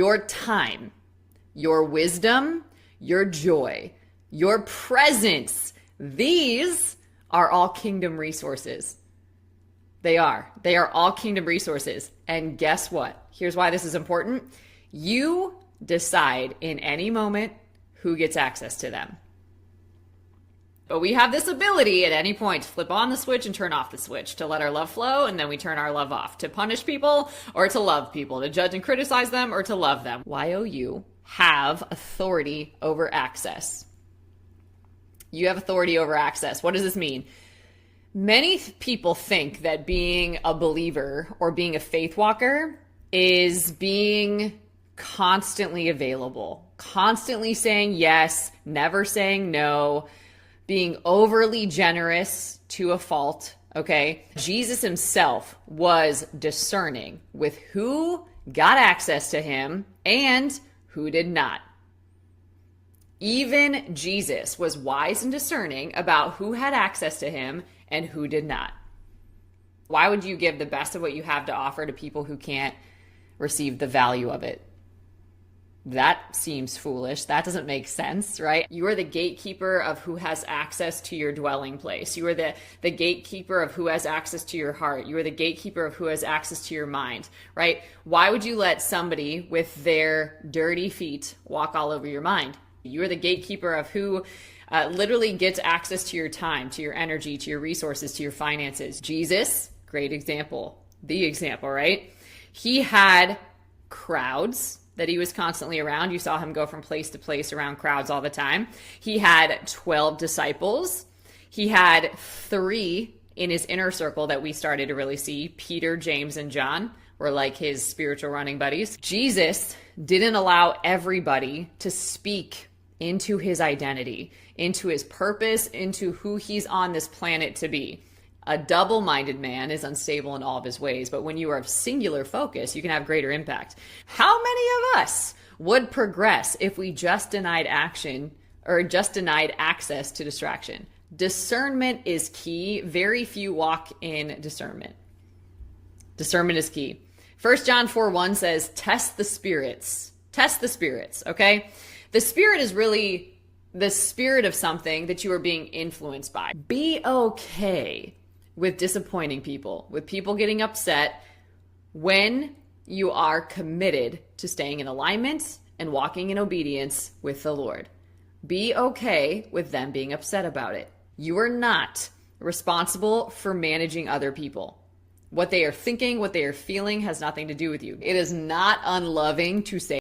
Your time, your wisdom, your joy, your presence. These are all kingdom resources. They are. They are all kingdom resources. And guess what? Here's why this is important. You decide in any moment who gets access to them. But we have this ability at any point to flip on the switch and turn off the switch, to let our love flow, and then we turn our love off, to punish people or to love people, to judge and criticize them or to love them. YOU have authority over access. You have authority over access. What does this mean? Many people think that being a believer or being a faith walker is being constantly available, constantly saying yes, never saying no, being overly generous to a fault, okay? Jesus himself was discerning with who got access to him and who did not. Even Jesus was wise and discerning about who had access to him and who did not. Why would you give the best of what you have to offer to people who can't receive the value of it? That seems foolish. That doesn't make sense, right? You are the gatekeeper of who has access to your dwelling place. You are the gatekeeper of who has access to your heart. You are the gatekeeper of who has access to your mind, right? Why would you let somebody with their dirty feet walk all over your mind? You are the gatekeeper of who literally gets access to your time, to your energy, to your resources, to your finances. Jesus, great example, the example, right? He had crowds that he was constantly around. You saw him go from place to place around crowds all the time. He had 12 disciples. He had 3 in his inner circle that we started to really see. Peter, James, and John were like his spiritual running buddies. Jesus didn't allow everybody to speak into his identity, into his purpose, into who he's on this planet to be. A double-minded man is unstable in all of his ways, but when you are of singular focus, you can have greater impact. How many of us would progress if we just denied action or just denied access to distraction? Discernment is key. Very few walk in discernment. Discernment is key. 1 John 4:1 says, test the spirits. Test the spirits, okay? The spirit is really the spirit of something that you are being influenced by. Be okay with disappointing people, with people getting upset, when you are committed to staying in alignment and walking in obedience with the Lord. Be okay with them being upset about it. You are not responsible for managing other people. What they are thinking, what they are feeling has nothing to do with you. It is not unloving to say